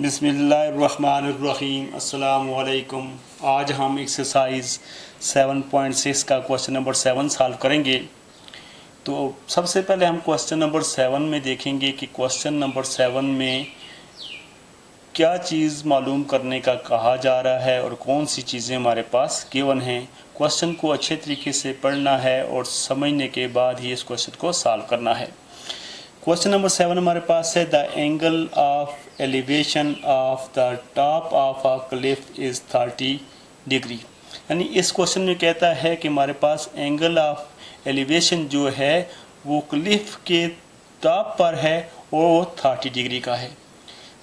बिस्मिल्लाहिर्रहमानिर्रहीम अस्सलामुअलैकुम। आज हम एक्सरसाइज 7.6 का क्वेश्चन नंबर 7 सॉल्व करेंगे। तो सबसे पहले हम क्वेश्चन नंबर 7 में देखेंगे कि क्वेश्चन नंबर 7 में क्या चीज़ मालूम करने का कहा जा रहा है और कौन सी चीज़ें हमारे पास गिवन हैं। क्वेश्चन को अच्छे तरीके से पढ़ना है और समझने के बाद ही इस क्वेश्चन को सॉल्व करना है। क्वेश्चन नंबर 7 हमारे पास है the angle of elevation of the top of a cliff is 30 degree. यानी इस क्वेश्चन में कहता है कि हमारे पास एंगल ऑफ एलिवेशन जो है वो क्लिफ के टॉप पर है और वो 30 डिग्री का है।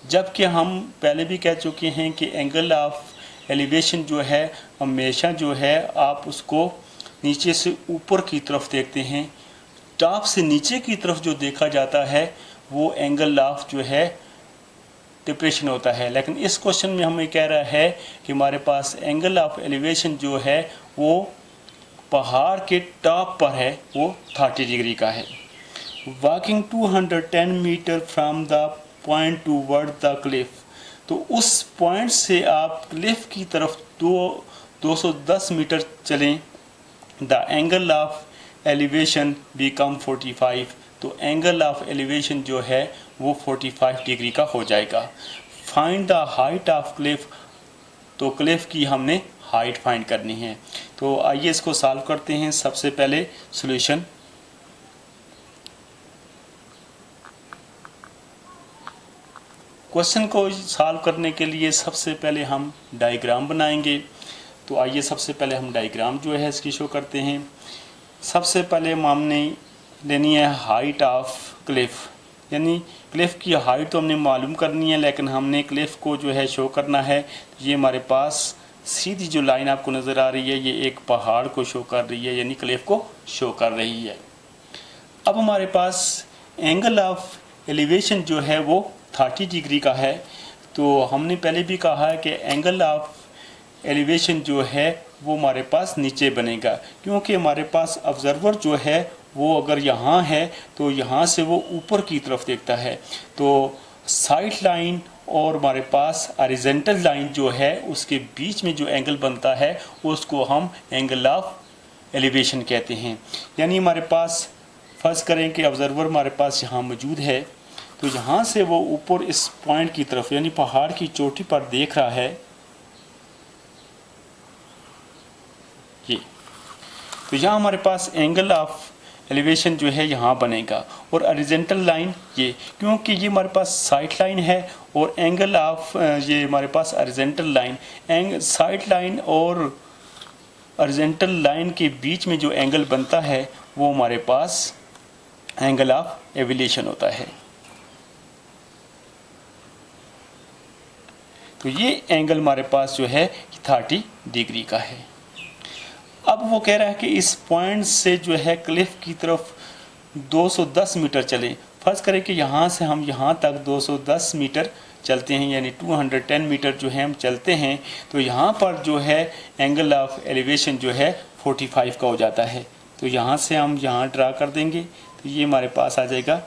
जबकि हम पहले भी कह चुके हैं कि एंगल ऑफ एलिवेशन जो है हमेशा जो है आप उसको नीचे से ऊपर की तरफ देखते हैं, टॉप से नीचे की तरफ जो देखा जाता है वो एंगल ऑफ जो है डिप्रेशन होता है। लेकिन इस क्वेश्चन में हमें कह रहा है कि हमारे पास एंगल ऑफ एलिवेशन जो है वो पहाड़ के टॉप पर है, वो 30 डिग्री का है। Walking 210 metre from the point toward the cliff, तो उस पॉइंट से आप क्लिफ की तरफ 210 मीटर चलें। The angle of elevation become 45, तो एंगल ऑफ एलिवेशन जो है वो 45 डिग्री का हो जाएगा। Find the height of Cliff, तो क्लिफ की हमने हाइट फाइंड करनी है। तो आइए इसको सॉल्व करते हैं। सबसे पहले सॉल्यूशन, क्वेश्चन को सॉल्व करने के लिए सबसे पहले हम डायग्राम बनाएंगे। तो आइए सबसे पहले हम डायग्राम जो है इसकी शो करते हैं। सबसे पहले हमने लेनी है हाइट ऑफ क्लिफ, यानी क्लिफ की हाइट तो हमने मालूम करनी है, लेकिन हमने क्लिफ को जो है शो करना है। ये हमारे पास सीधी जो लाइन आपको नज़र आ रही है ये एक पहाड़ को शो कर रही है, यानी क्लिफ को शो कर रही है। अब हमारे पास एंगल ऑफ एलिवेशन जो है वो 30 डिग्री का है। तो हमने पहले भी कहा है कि एंगल ऑफ एलिवेशन जो है वो हमारे पास नीचे बनेगा, क्योंकि हमारे पास ऑब्जर्वर जो है वो अगर यहाँ है तो यहाँ से वो ऊपर की तरफ देखता है। तो साइड लाइन और हमारे पास हॉरिजॉन्टल लाइन जो है उसके बीच में जो एंगल बनता है उसको हम एंगल ऑफ एलिवेशन कहते हैं। यानी हमारे पास फर्ज करें कि ऑब्जर्वर हमारे पास यहाँ मौजूद है, तो यहाँ से वो ऊपर इस पॉइंट की तरफ यानी पहाड़ की चोटी पर देख रहा है ये। तो यहाँ हमारे पास एंगल ऑफ एलिवेशन जो है यहाँ बनेगा और हॉरिजॉन्टल लाइन ये, क्योंकि ये हमारे पास साइड लाइन है और एंगल ऑफ ये हमारे पास हॉरिजॉन्टल लाइन, साइड लाइन और हॉरिजॉन्टल लाइन के बीच में जो एंगल बनता है वो हमारे पास एंगल ऑफ एलिवेशन होता है। तो ये एंगल हमारे पास जो है 30 डिग्री का है। अब वो कह रहा है कि इस पॉइंट से जो है क्लिफ की तरफ 210 मीटर चलें। फर्ज करें कि यहाँ से हम यहाँ तक 210 मीटर चलते हैं, यानी 210 मीटर जो है हम चलते हैं। तो यहाँ पर जो है एंगल ऑफ एलिवेशन जो है 45 का हो जाता है। तो यहाँ से हम यहाँ ड्रा कर देंगे, तो ये हमारे पास आ जाएगा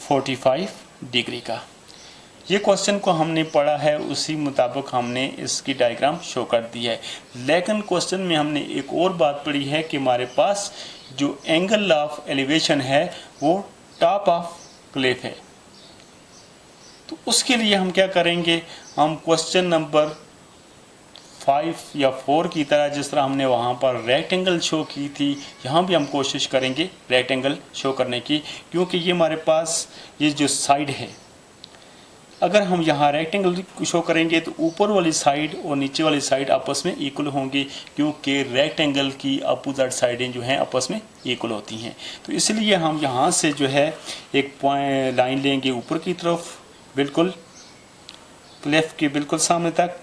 45 डिग्री का। ये क्वेश्चन को हमने पढ़ा है उसी मुताबिक हमने इसकी डायग्राम शो कर दी है। लेकिन क्वेश्चन में हमने एक और बात पढ़ी है कि हमारे पास जो एंगल ऑफ एलिवेशन है वो टॉप ऑफ क्लिफ है। तो उसके लिए हम क्या करेंगे, हम क्वेश्चन नंबर 5 या 4 की तरह जिस तरह हमने वहाँ पर रेक्टेंगल शो की थी, यहाँ भी हम कोशिश करेंगे रेक्टेंगल शो करने की, क्योंकि ये हमारे पास ये जो साइड है, अगर हम यहाँ रेक्टेंगल शो करेंगे तो ऊपर वाली साइड और नीचे वाली साइड आपस में इक्वल होंगी, क्योंकि रेक्टेंगल की अपोजिट साइडें जो हैं आपस में इक्वल होती हैं। तो इसलिए हम यहाँ से जो है एक पॉइंट लाइन लेंगे ऊपर की तरफ, बिल्कुल क्लिफ के बिल्कुल सामने तक,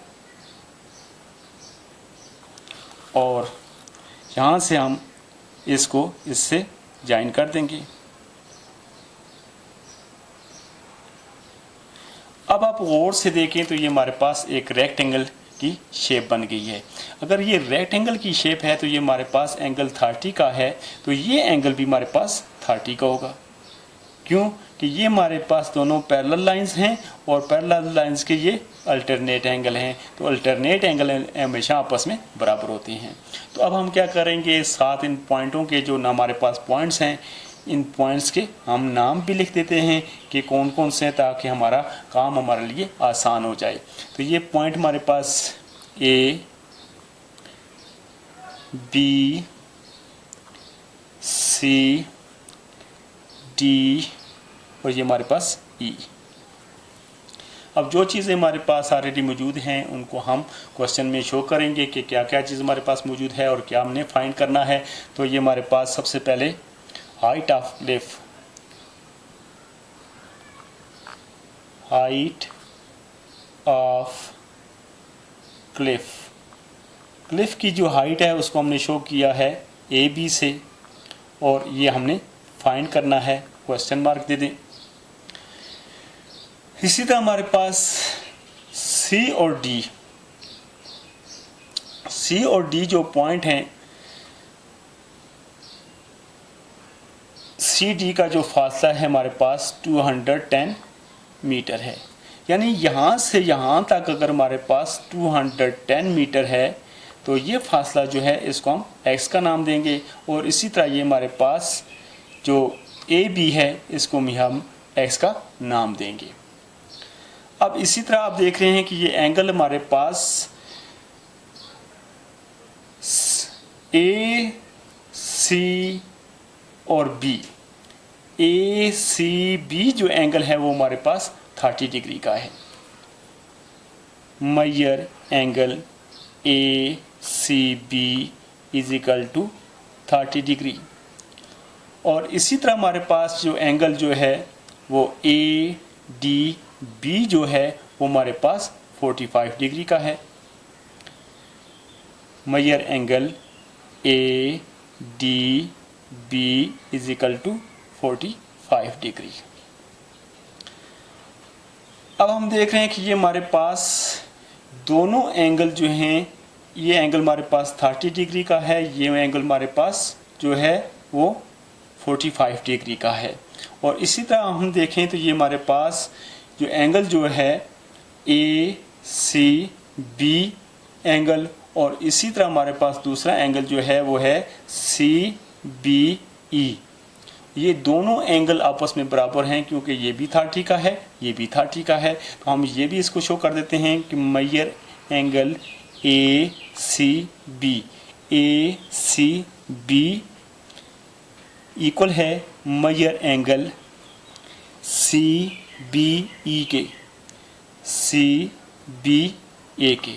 और यहाँ से हम इसको इससे ज्वाइन कर देंगे। अब आप गौर से देखें तो ये हमारे पास एक रेक्टेंगल की शेप बन गई है। अगर ये रेक्टेंगल की शेप है तो ये हमारे पास एंगल 30 का है, तो ये एंगल भी हमारे पास 30 का होगा। क्यों कि कि ये हमारे पास दोनों पैरेलल लाइंस हैं और पैरेलल लाइंस के ये अल्टरनेट एंगल हैं। तो अल्टरनेट एंगल हमेशा आपस में बराबर होते हैं। तो अब हम क्या करेंगे, साथ इन पॉइंटों के जो हमारे पास पॉइंट्स हैं, इन पॉइंट्स के हम नाम भी लिख देते हैं कि कौन कौन से हैं, ताकि हमारा काम हमारे लिए आसान हो जाए। तो ये पॉइंट हमारे पास ए, बी, सी, डी और ये हमारे पास ई। अब जो चीज़ें हमारे पास ऑलरेडी मौजूद हैं उनको हम क्वेश्चन में शो करेंगे कि क्या क्या चीज़ हमारे पास मौजूद है और क्या हमने फाइंड करना है। तो ये हमारे पास सबसे पहले height of Cliff, height of Cliff, Cliff की जो हाइट है उसको हमने शो किया है ए बी से और ये हमने फाइंड करना है, क्वेश्चन मार्क दे दें। इसी तरह हमारे पास सी और डी, सी और डी जो पॉइंट हैं, सी डी का जो फासला है हमारे पास 210 मीटर है। यानी यहाँ से यहाँ तक अगर हमारे पास 210 मीटर है तो ये फासला जो है इसको हम x का नाम देंगे और इसी तरह ये हमारे पास जो ए बी है इसको भी हम x का नाम देंगे। अब इसी तरह आप देख रहे हैं कि ये एंगल हमारे पास ए सी और बी, ए सी बी जो एंगल है वो हमारे पास 30 डिग्री का है। Major angle A C B is equal to 30 degree. और इसी तरह हमारे पास जो एंगल जो है वो ए डी बी जो है वो हमारे पास 45 डिग्री का है। Major angle A D B is equal to 45 degree. अब हम देख रहे हैं कि ये हमारे पास दोनों एंगल जो हैं, ये एंगल हमारे पास 30 डिग्री का है, ये एंगल हमारे पास जो है वो 45 डिग्री का है। और इसी तरह हम देखें तो ये हमारे पास जो एंगल जो है ए सी बी एंगल और इसी तरह हमारे पास दूसरा एंगल जो है वो है सी बी ई। ये दोनों एंगल आपस में बराबर हैं क्योंकि ये भी 30 का है, ये भी 30 का है। तो हम ये भी इसको शो कर देते हैं कि major angle A C B, A C B equal है major angle C B E के, सी बी ए के।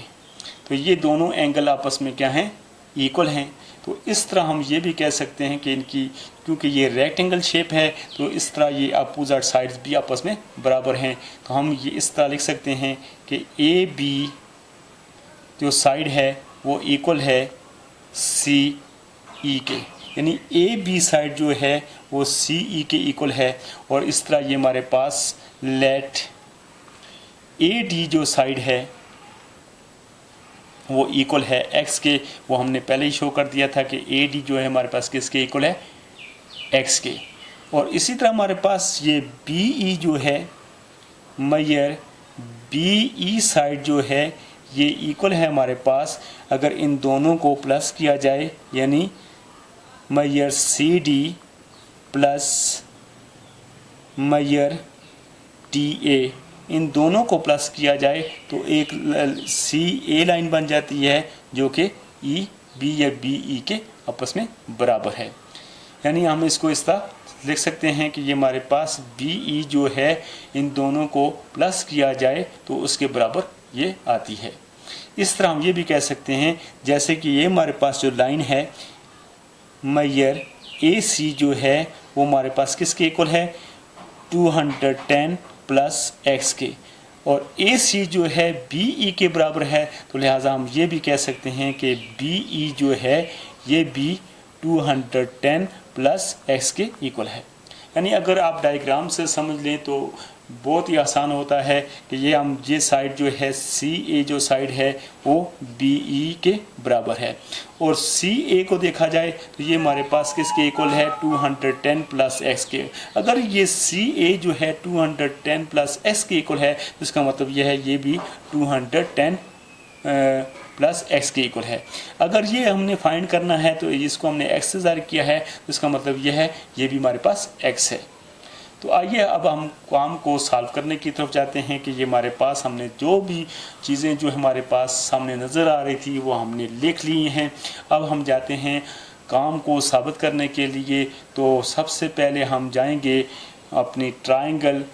तो ये दोनों एंगल आपस में क्या हैं, इक्वल हैं। तो इस तरह हम ये भी कह सकते हैं कि इनकी, क्योंकि ये रेक्टेंगल शेप है तो इस तरह ये अपोजिट साइड्स भी आपस में बराबर हैं। तो हम ये इस तरह लिख सकते हैं कि ए बी जो साइड है वो इक्वल है सी ई के, यानी ए बी साइड जो है वो सी ई के इक्वल है। और इस तरह ये हमारे पास लेट ए डी जो साइड है वो इक्वल है एक्स के, वो हमने पहले ही शो कर दिया था कि ए डी जो है हमारे पास किसके इक्वल है, एक्स के। और इसी तरह हमारे पास ये बी ई जो है, मेजर बी ई साइड जो है ये इक्वल है हमारे पास, अगर इन दोनों को प्लस किया जाए यानी major C D plus major D A, इन दोनों को प्लस किया जाए तो एक सी ए लाइन बन जाती है जो कि ई बी या बी ई के आपस में बराबर है। यानी हम इसको इस तरह लिख सकते हैं कि ये हमारे पास बी ई जो है इन दोनों को प्लस किया जाए तो उसके बराबर ये आती है। इस तरह हम ये भी कह सकते हैं जैसे कि ये हमारे पास जो लाइन है मेजर ए सी जो है वो हमारे पास किसके इक्वल है, 210 प्लस एक्स के, और ए सी जो है बी ई के बराबर है। तो लिहाजा हम ये भी कह सकते हैं कि बी ई जो है ये भी 210 प्लस एक्स के इक्वल है। यानी अगर आप डायग्राम से समझ लें तो बहुत ही आसान होता है कि ये साइड जो है सी ए जो साइड है वो बी ई के बराबर है, और सी ए को देखा जाए तो ये हमारे पास किसके इक्वल है 210 प्लस एक्स के। अगर ये सी ए जो है 210 प्लस एक्स के इक्वल है तो इसका मतलब ये है ये भी 210 प्लस एक्स के इक्वल है। अगर ये हमने फाइंड करना है तो इसको हमने एक्स से ज़ाहिर किया है तो इसका मतलब ये है ये भी हमारे पास एक्स है। तो आइए अब हम काम को सॉल्व करने की तरफ जाते हैं कि ये हमारे पास हमने जो भी चीज़ें जो हमारे पास सामने नज़र आ रही थी वो हमने लिख ली हैं। अब हम जाते हैं काम को साबित करने के लिए। तो सबसे पहले हम जाएंगे अपनी ट्राइंगल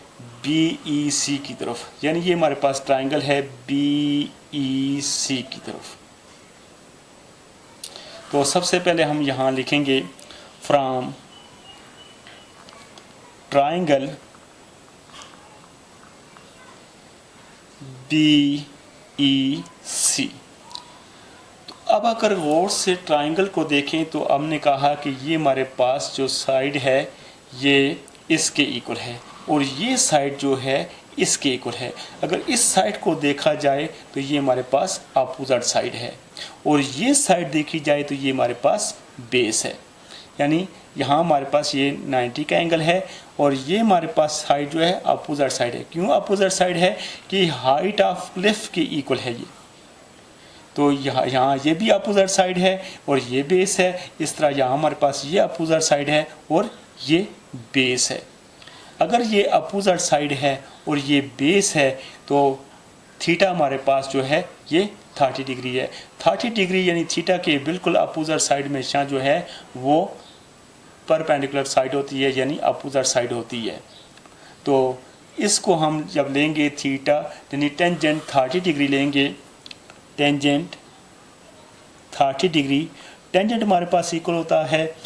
BEC की तरफ, यानी ये हमारे पास ट्राइंगल है BEC की तरफ। तो सबसे पहले हम यहाँ लिखेंगे फ्रॉम ट्राइंगल BEC। तो अब अगर गौर से ट्राइंगल को देखें तो हमने कहा कि ये हमारे पास जो साइड है ये इसके इक्वल है और ये साइड जो है इसके इक्वल है। अगर इस साइड को देखा जाए तो ये हमारे पास अपोजिट साइड है, और ये साइड देखी जाए तो ये हमारे पास बेस है। यानी यहाँ हमारे पास ये 90 का एंगल है और ये हमारे पास साइड जो है अपोजिट साइड है। क्यों अपोजिट साइड है कि हाइट ऑफ क्लिफ के इक्वल है ये। तो यहाँ ये भी अपोजिट साइड है और ये बेस है। इस तरह यहाँ हमारे पास ये अपोजिट साइड है और ये बेस है। अगर ये अपोजिट साइड है और ये बेस है तो थीटा हमारे पास जो है ये 30 डिग्री है। 30 डिग्री यानी थीटा के बिल्कुल अपोजिट साइड में जो है वो परपेंडिकुलर साइड होती है, यानी अपोजिट साइड होती है। तो इसको हम जब लेंगे थीटा यानी टेंजेंट 30 डिग्री लेंगे, टेंजेंट 30 डिग्री, टेंजेंट हमारे पास इक्वल होता है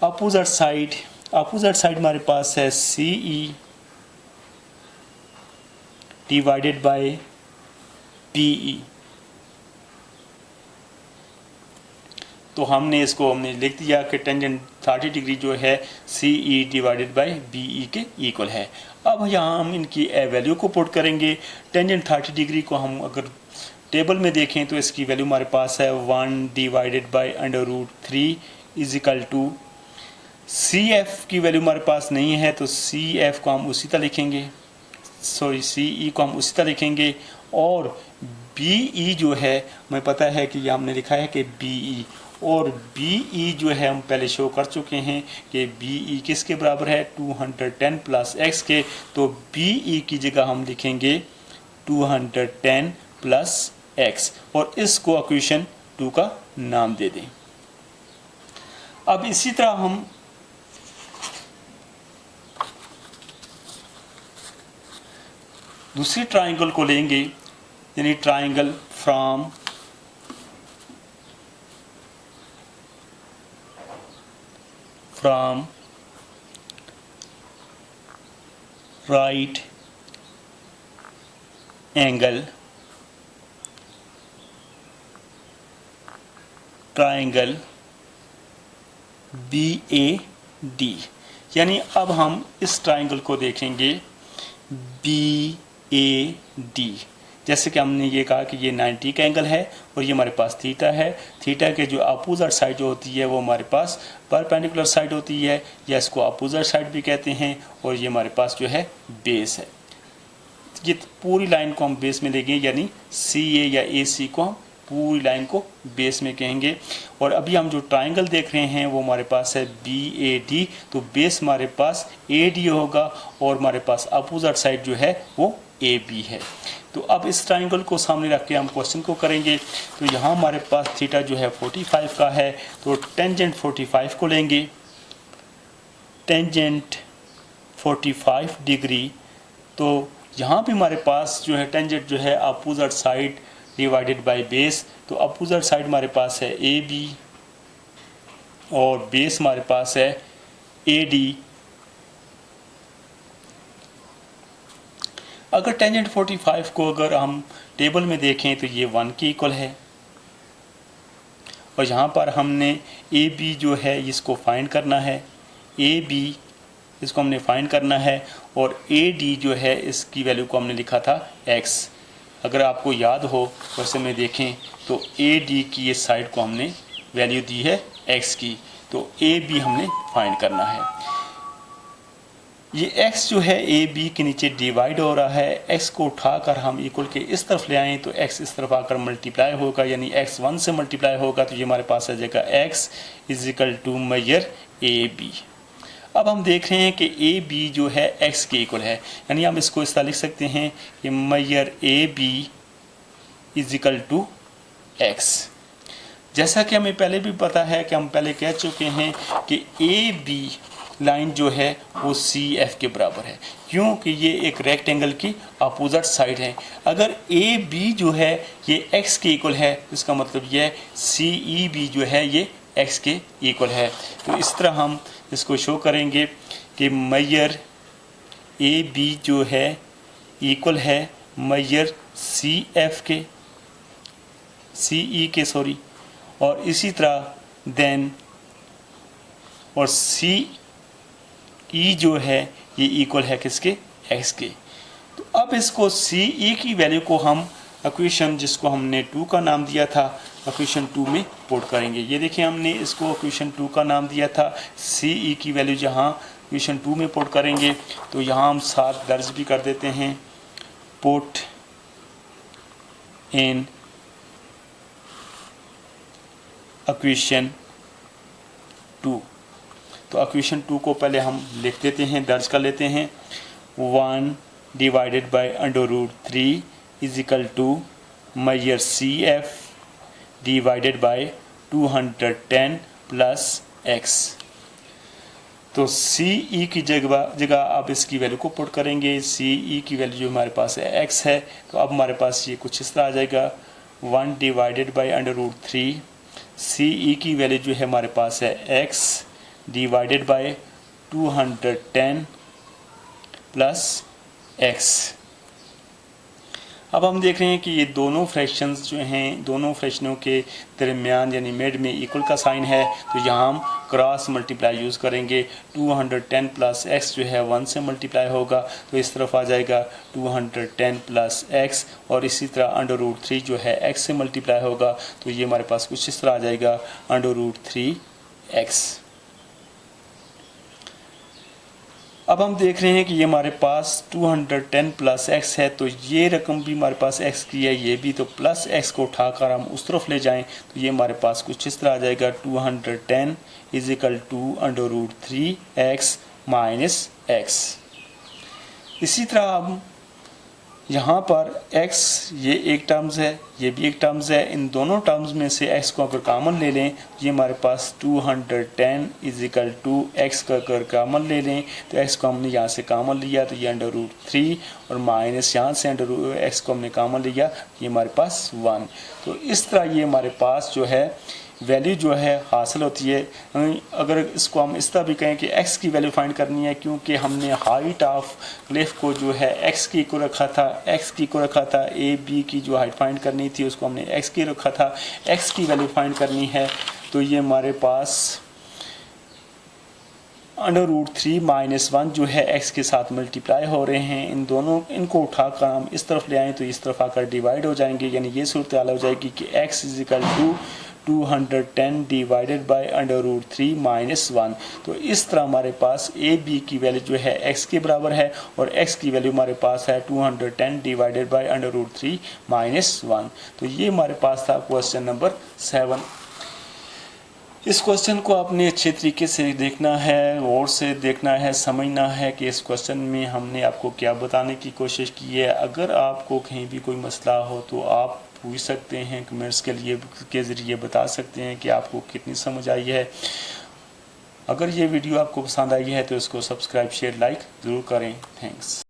अपोजिट साइड। अपोजिट साइड हमारे पास है CE डिवाइडेड बाय PE। तो हमने लिख दिया कि टेंजेंट 30 डिग्री जो है CE डिवाइडेड बाय BE के इक्वल है। अब यहाँ हम इनकी वैल्यू को पुट करेंगे। टेंजेंट 30 डिग्री को हम अगर टेबल में देखें तो इसकी वैल्यू हमारे पास है 1 divided by √3 is equal to CF की वैल्यू हमारे पास नहीं है तो CF को हम उसी तरह लिखेंगे, CE को हम उसी तरह लिखेंगे। और BE जो है हमें पता है कि हमने लिखा है कि BE, और BE जो है हम पहले शो कर चुके हैं कि BE किसके बराबर है 210 प्लस एक्स के। तो BE की जगह हम लिखेंगे 210 प्लस एक्स और इसको इक्वेशन 2 का नाम दे दें। अब इसी तरह हम दूसरी ट्राइंगल को लेंगे, यानी triangle from right angle triangle BAD। यानी अब हम इस ट्राइंगल को देखेंगे BAD। जैसे कि हमने ये कहा कि ये 90 का एंगल है और ये हमारे पास थीटा है। थीटा के जो अपोजिट साइड जो होती है वो हमारे पास परपेंडिकुलर साइड होती है, या इसको अपोजिट साइड भी कहते हैं। और ये हमारे पास जो है बेस है। ये पूरी लाइन को हम बेस में लेंगे, यानी CA या AC को हम पूरी लाइन को बेस में कहेंगे। और अभी हम जो ट्राइंगल देख रहे हैं वो हमारे पास है BAD। तो बेस हमारे पास AD होगा और हमारे पास अपोजिट साइड जो है वो AB है। तो अब इस ट्राइंगल को सामने रख के हम क्वेश्चन को करेंगे। तो यहाँ हमारे पास थीटा जो है 45 का है, तो टेंजेंट 45 को लेंगे, टेंजेंट 45 डिग्री। तो यहाँ भी हमारे पास जो है टेंजेंट जो है opposite side divided by base. तो अपोजिट साइड हमारे पास है AB और बेस हमारे पास है AD। अगर टेंजेंट 45 को अगर हम टेबल में देखें तो ये 1 के इक्वल है, और यहाँ पर हमने AB जो है इसको फाइंड करना है। AB इसको हमने फाइंड करना है, और ए डी जो है इसकी वैल्यू को हमने लिखा था x। अगर आपको याद हो वैसे में देखें तो ए डी की ये साइड को हमने वैल्यू दी है x की, तो ए बी हमने फाइंड करना है। ये x जो है ए बी के नीचे डिवाइड हो रहा है, x को उठाकर हम इक्वल के इस तरफ ले आएँ तो x इस तरफ आकर मल्टीप्लाई होगा, यानी x 1 से मल्टीप्लाई होगा, तो ये हमारे पास आ जाएगा x is equal to measure A B. अब हम देख रहे हैं कि ए बी जो है x के इक्वल है, यानी हम इसको इस तरह लिख सकते हैं कि measure A B is equal to x। जैसा कि हमें पहले भी पता है कि हम पहले कह चुके हैं कि ए बी लाइन जो है वो सी एफ के बराबर है, क्योंकि ये एक रेक्टेंगल की अपोजिट साइड है। अगर ए बी जो है ये एक्स के इक्वल है, इसका मतलब ये सी ई बी जो है ये एक्स के इक्वल है। तो इस तरह हम इसको शो करेंगे कि मेजर ए बी जो है इक्वल है मेजर सी एफ के, सी ई के सॉरी, और इसी तरह देन और सी ई जो है ये इक्वल है किसके, एक्स के। तो अब इसको सी ई की वैल्यू को हम इक्वेशन जिसको हमने 2 का नाम दिया था इक्वेशन 2 में पुट करेंगे। ये देखिए हमने इसको इक्वेशन 2 का नाम दिया था, सी ई की वैल्यू जहाँ इक्वेशन 2 में पुट करेंगे तो यहाँ हम साथ दर्ज भी कर देते हैं, पुट इन इक्वेशन 2। तो इक्वेशन 2 को पहले हम लिख देते हैं, दर्ज कर लेते हैं। 1 divided by √3 is equal to measure C F divided by 210 plus x. तो सी ई की जगह आप इसकी वैल्यू को पुट करेंगे। सी ई की वैल्यू जो हमारे पास है एक्स है, तो अब हमारे पास ये कुछ इस तरह आ जाएगा 1 डिवाइडेड बाय √3। सी ई की वैल्यू जो है हमारे पास है x divided by 210 plus x. अब हम देख रहे हैं कि ये दोनों फ्रैक्शंस जो हैं, दोनों फ्रैक्शनों के दरमियान यानी मिड में इक्वल का साइन है, तो यहाँ हम क्रॉस मल्टीप्लाई यूज़ करेंगे। 210 प्लस एक्स जो है 1 से मल्टीप्लाई होगा, तो इस तरफ आ जाएगा 210 प्लस एक्स, और इसी तरह √3 जो है एक्स से मल्टीप्लाई होगा, तो ये हमारे पास कुछ इस तरह आ जाएगा √3 एक्स। अब हम देख रहे हैं कि ये हमारे पास 210 प्लस एक्स है, तो ये रकम भी हमारे पास एक्स की है, ये भी, तो प्लस एक्स को उठाकर हम उस तरफ ले जाएं तो ये हमारे पास कुछ इस तरह आ जाएगा 210 is equal to √3 x minus x. इसी तरह हम यहाँ पर x ये एक टर्म्स है, ये भी एक टर्म्स है, इन दोनों टर्म्स में से x को अगर कॉमन ले लें तो ये हमारे पास 210 इज इक्वल टू एक्स का अगर कॉमन ले लें तो x को हमने यहाँ से कॉमन लिया तो ये √3, और माइनस यहाँ से x को हमने कॉमन लिया, ये हमारे पास 1। तो इस तरह ये हमारे पास जो है वैल्यू जो है हासिल होती है। अगर इसको हम इस तरह भी कहें कि x की वैल्यू फाइंड करनी है, क्योंकि हमने हाइट ऑफ क्लिफ को जो है x की को रखा था, x की को रखा था, ए बी की जो हाइट फाइंड करनी थी उसको हमने x की रखा था, x की वैल्यू फाइंड करनी है, तो ये हमारे पास √3 माइनस 1 जो है x के साथ मल्टीप्लाई हो रहे हैं। इन दोनों इनको उठाकर हम इस तरफ ले आएँ तो इस तरफ आकर डिवाइड हो जाएंगे, यानी ये सूरत हाल हो जाएगी कि x is equal to 210 divided by √3 minus 1। तो इस तरह हमारे पास ए बी की वैल्यू जो है x के बराबर है, और x की वैल्यू हमारे पास है 210 डिवाइडेड बाय √3 माइनस 1। तो ये हमारे पास था क्वेश्चन नंबर 7। इस क्वेश्चन को आपने अच्छे तरीके से देखना है, गौर से देखना है, समझना है कि इस क्वेश्चन में हमने आपको क्या बताने की कोशिश की है। अगर आपको कहीं भी कोई मसला हो तो आप पूछ सकते हैं, कमेंट्स के ज़रिए बता सकते हैं कि आपको कितनी समझ आई है। अगर ये वीडियो आपको पसंद आई है तो इसको सब्सक्राइब, शेयर, लाइक ज़रूर करें। थैंक्स।